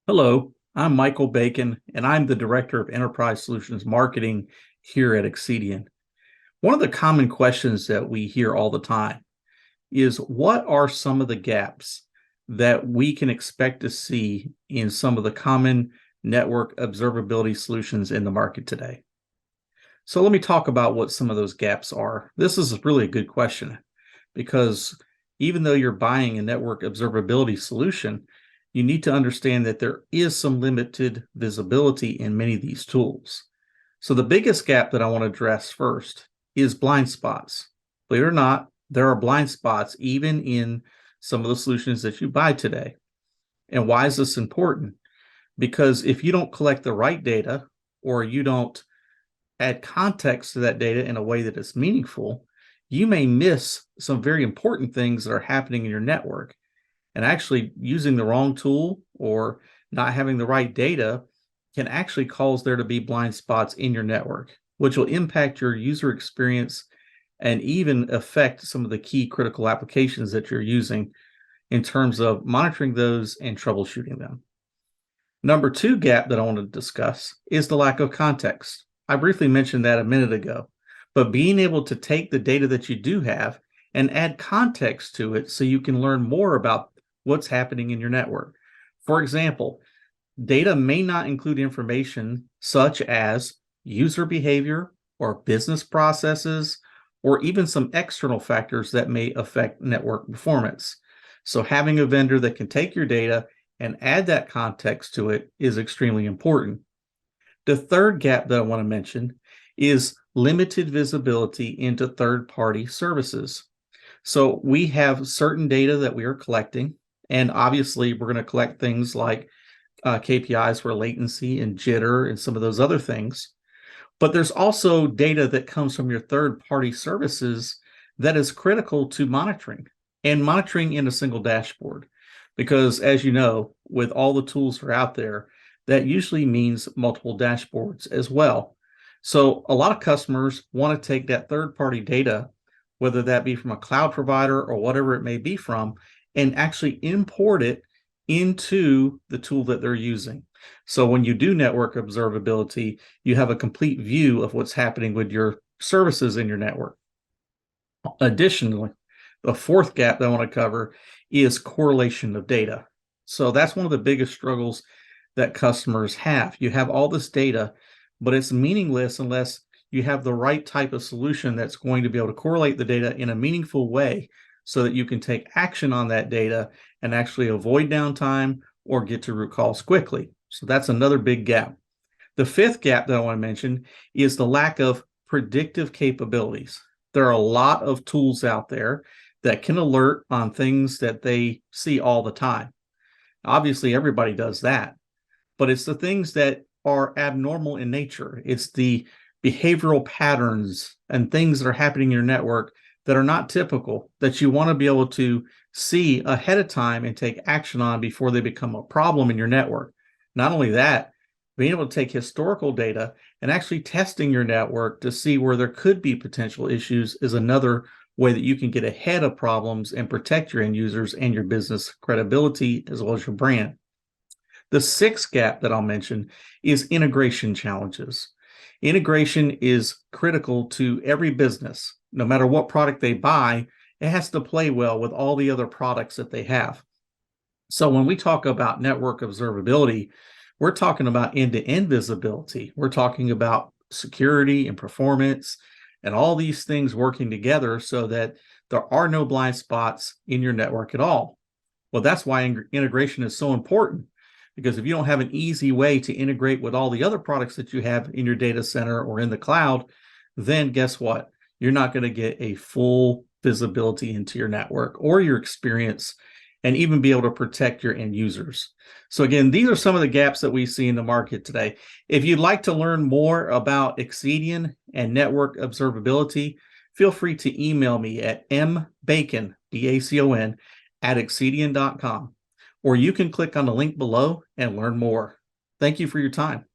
Hello, I'm Michael Bacon, and I'm the Director of Enterprise Solutions Marketing here at Accedian. One of the common questions that we hear all the time is what are some of the gaps that we can expect to see in some of the common network observability solutions in the market today? So let me talk about what some of those gaps are. This is really a good question because even though you're buying a network observability solution, you need to understand that there is some limited visibility in many of these tools. So the biggest gap that I want to address first is blind spots. Believe it or not, there are blind spots even in some of the solutions that you buy today. And why is this important? Because if you don't collect the right data or you don't add context to that data in a way that is meaningful, you may miss some very important things that are happening in your network. And actually using the wrong tool or not having the right data can actually cause there to be blind spots in your network, which will impact your user experience and even affect some of the key critical applications that you're using in terms of monitoring those and troubleshooting them. Number two gap that I want to discuss is the lack of context. I briefly mentioned that a minute ago, but being able to take the data that you do have and add context to it so you can learn more about what's happening in your network. For example, data may not include information such as user behavior or business processes, or even some external factors that may affect network performance. So having a vendor that can take your data and add that context to it is extremely important. The third gap that I want to mention is limited visibility into third-party services. So we have certain data that we are collecting, and obviously we're going to collect things like KPIs for latency and jitter and some of those other things. But there's also data that comes from your third-party services that is critical to monitoring and monitoring in a single dashboard. Because as you know, with all the tools that are out there, that usually means multiple dashboards as well. So a lot of customers want to take that third-party data, whether that be from a cloud provider or whatever it may be from, and actually import it into the tool that they're using. So when you do network observability, you have a complete view of what's happening with your services in your network. Additionally, the fourth gap that I want to cover is correlation of data. So that's one of the biggest struggles that customers have. You have all this data, but it's meaningless unless you have the right type of solution that's going to be able to correlate the data in a meaningful way so that you can take action on that data and actually avoid downtime or get to root cause quickly. So that's another big gap. The fifth gap that I want to mention is the lack of predictive capabilities. There are a lot of tools out there that can alert on things that they see all the time. Obviously, everybody does that, but it's the things that are abnormal in nature. It's the behavioral patterns and things that are happening in your network that are not typical that you want to be able to see ahead of time and take action on before they become a problem in your network. Not only that, being able to take historical data and actually testing your network to see where there could be potential issues is another way that you can get ahead of problems and protect your end users and your business credibility as well as your brand. The sixth gap that I'll mention is integration challenges. Integration is critical to every business. No matter what product they buy, it has to play well with all the other products that they have. So when we talk about network observability, we're talking about end-to-end visibility. We're talking about security and performance and all these things working together so that there are no blind spots in your network at all. Well, that's why integration is so important, because if you don't have an easy way to integrate with all the other products that you have in your data center or in the cloud, then guess what? You're not going to get a full visibility into your network or your experience and even be able to protect your end users. So again, these are some of the gaps that we see in the market today. If you'd like to learn more about Accedian and network observability, feel free to email me at mbacon, B-A-C-O-N, at Accedian.com, or you can click on the link below and learn more. Thank you for your time.